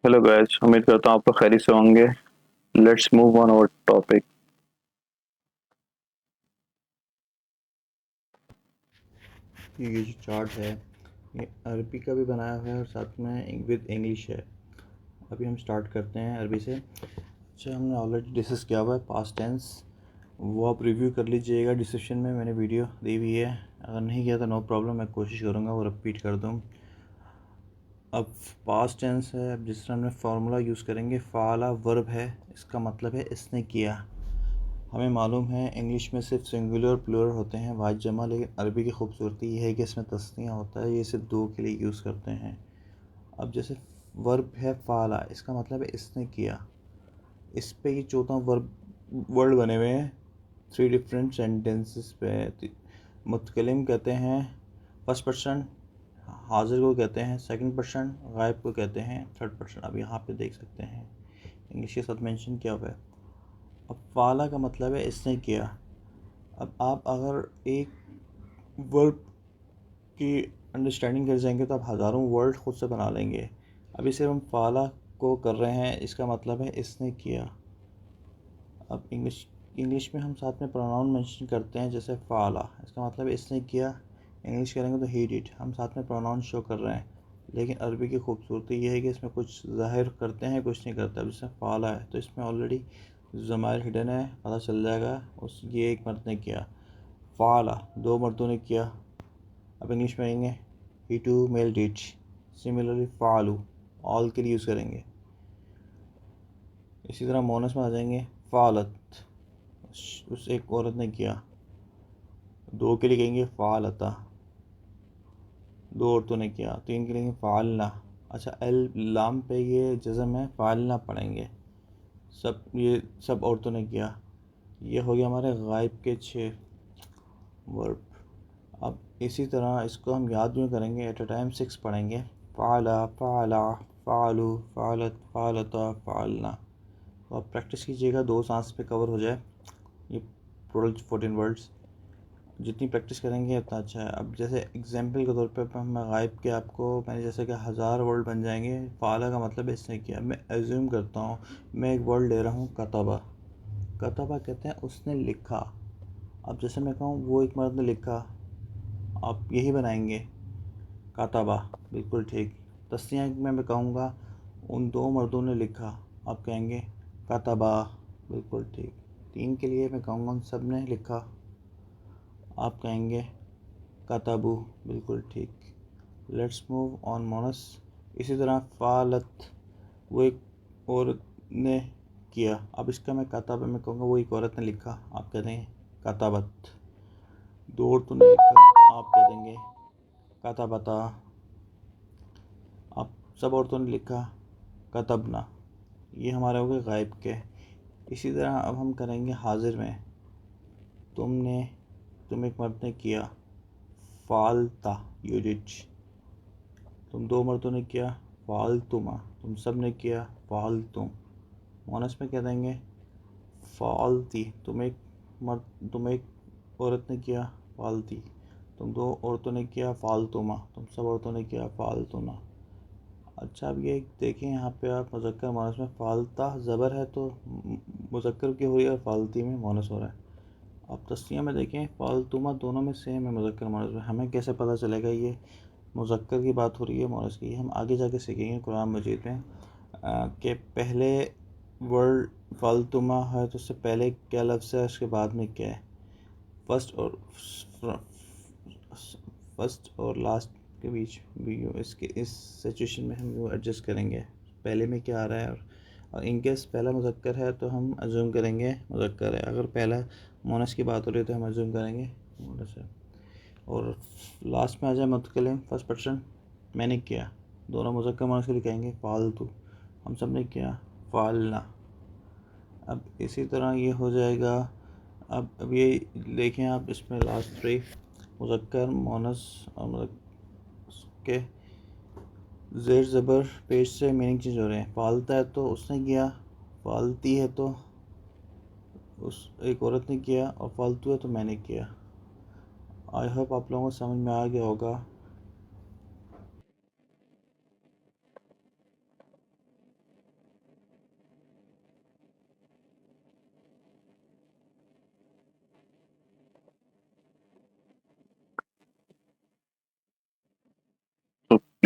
Hello guys, उम्मीद करता हूँ आप लोग खैरियत से होंगे। Let's move on our topic. ये जो चार्ट है ये अरबी का भी बनाया हुआ है और साथ में विद इंग्लिश है। अभी हम स्टार्ट करते हैं अरबी से। अच्छा, हमने ऑलरेडी डिस्कस किया हुआ है पास्ट टेंस, वो आप रिव्यू कर लीजिएगा। डिस्क्रिप्शन में मैंने वीडियो दी हुई है, अगर नहीं किया तो नो प्रॉब्लम, मैं कोशिश करूँगा वो रिपीट कर दूँ। अब पास्ट टेंस है, अब जिस तरह हमने फार्मूला यूज़ करेंगे, फ़ाला वर्ब है, इसका मतलब है इसने किया। हमें मालूम है इंग्लिश में सिर्फ सिंगुलर और प्लूरल होते हैं, वाहिद जमा, लेकिन अरबी की खूबसूरती ये है कि इसमें तस्निया होता है, ये सिर्फ दो के लिए यूज़ करते हैं। अब जैसे वर्ब है फ़ाला, इसका मतलब है इसने किया। इस पे ये चौथा वर्ड बने हुए हैं 3 डिफरेंट सेंटेंसेस पे। मुतकलिम कहते हैं फर्स्ट पर्सन, हाजिर को कहते हैं सेकंड पर्सन, गायब को कहते हैं थर्ड पर्सन। अब यहाँ पे देख सकते हैं इंग्लिश के साथ मेंशन किया हुआ है। अब फ़ाला का मतलब है इसने किया। अब आप अगर एक वर्ब की अंडरस्टैंडिंग कर जाएंगे तो आप हज़ारों वर्ड ख़ुद से बना लेंगे। अभी सिर्फ हम फ़ाला को कर रहे हैं, इसका मतलब है इसने किया। अब इंग्लिश में हम साथ में प्रोनाउन मेंशन करते हैं, जैसे फ़ाला, इसका मतलब है इसने किया। इंग्लिश करेंगे तो ही डिड, हम साथ में प्रोनाउन शो कर रहे हैं। लेकिन अरबी की खूबसूरती ये है कि इसमें कुछ ज़ाहिर करते हैं, कुछ नहीं करते। अब जैसे फ़ाला है तो इसमें ऑलरेडी ज़मायर हिडन है, पता चल जाएगा उस ये एक मर्द ने किया। फ़ाला दो मर्दों ने किया। अब इंग्लिश में आएंगे ही टू मेल डिड, सिमिलरली फ़ालू ऑल के लिए यूज़ करेंगे। इसी तरह मोनस में आ जाएंगे फ़ालत, उस एक औरत ने किया। दो के लिए कहेंगे फ़ालता, दो औरतों ने किया। तीन के लिए कहेंगे फ़ालना। अच्छा, एल लाम पे ये जज़म है, फ़ालना पढ़ेंगे। ये सब औरतों ने किया। ये हो गया हमारे गायब के 6 वर्ब। अब इसी तरह इसको हम याद भी करेंगे, एट अ टाइम 6 पढ़ेंगे। फ़ाला, फ़ाला, फ़ालू, फ़ालत, फ़ालता, फ़ालना। तो आप प्रैक्टिस कीजिएगा, 2 सांस पे कवर हो जाए ये टोटल 14 वर्ड्स। जितनी प्रैक्टिस करेंगे उतना अच्छा है। अब जैसे एग्जांपल के तौर पे मैं गायब के आपको मैंने जैसे कि 1000 वर्ड बन जाएंगे। फ़ाला का मतलब है इसने किया। मैं एज्यूम करता हूँ, मैं एक वर्ड ले रहा हूँ कतबा। कतबा कहते हैं उसने लिखा। अब जैसे मैं कहूँ वो एक मर्द ने लिखा, आप यही बनाएंगे कतबा, बिल्कुल ठीक। तस्नीया में मैं कहूँगा उन 2 मर्दों ने लिखा, आप कहेंगे कतबा, बिल्कुल ठीक। 3 के लिए मैं कहूँगा उन सब ने लिखा, आप कहेंगे कतबू, बिल्कुल ठीक। Let's move on Moonis. इसी तरह फ़ालत, वो एक औरत ने किया। अब इसका मैं कतब में कहूँगा वो एक औरत ने लिखा, आप कह देंगे कतबत। 2 औरतों ने लिखा, आप कह देंगे कतबता। अब सब औरतों ने लिखा कतबना। ये हमारे हो गए गायब के। इसी तरह अब हम करेंगे हाजिर में। तुम एक मर्द ने किया, फ़ालता, यू डिड। तुम 2 मर्दों ने किया, फ़ालतुमा, तुम सब ने किया, फ़ालतुम। मोनस में कह देंगे फ़ालती, तुम एक औरत ने किया, फ़ालती। तुम 2 औरतों ने किया, फ़ालतुमा, तुम सब औरतों ने किया, फ़ालतुना। अच्छा, अब ये देखें यहाँ पे आप मुज़क्कर मोनस में फ़ालता ज़बर है तो मुज़क्कर की हो रही है और फ़ालती में मोनस हो रहा है। अब तस्निया में देखें फ़ालतुमा दोनों में सेम है मुज़क्कर मोनस में। हमें कैसे पता चलेगा ये मुज़क्कर की बात हो रही है मोनस की? हम आगे जाके सीखेंगे कुरान मजीद में कि पहले वर्ड फ़ालतुमा है तो उससे पहले क्या लफ्ज़ है, उसके बाद में क्या है। फर्स्ट और लास्ट के बीच भी इसके इस सिचुएशन में हम वो एडजस्ट करेंगे, पहले में क्या आ रहा है। और इनकेस पहला मुज़क्कर है तो हम अज्यूम करेंगे मुज़क्कर है, अगर पहला मोनस की बात हो रही है तो हम अज्यूम करेंगे मोनस है। और लास्ट में आ जाए मुतकल्लिम फर्स्ट पर्सन, मैंने किया, दोनों मुज़क्कर मोनस के लिए कहेंगे फ़ालतू, हम सब ने किया, फ़ालना। अब इसी तरह ये हो जाएगा। अब ये देखें आप, इसमें लास्ट 3 मुज़क्कर मोनस और के ज़ेर ज़बर पेश से मीनिंग चेंज हो रहे हैं। फ़ालता है तो उसने किया, फ़ालती है तो उस एक औरत ने किया, और फ़ालतू है तो मैंने किया। आई होप आप लोगों को समझ में आ गया होगा।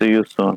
See you soon.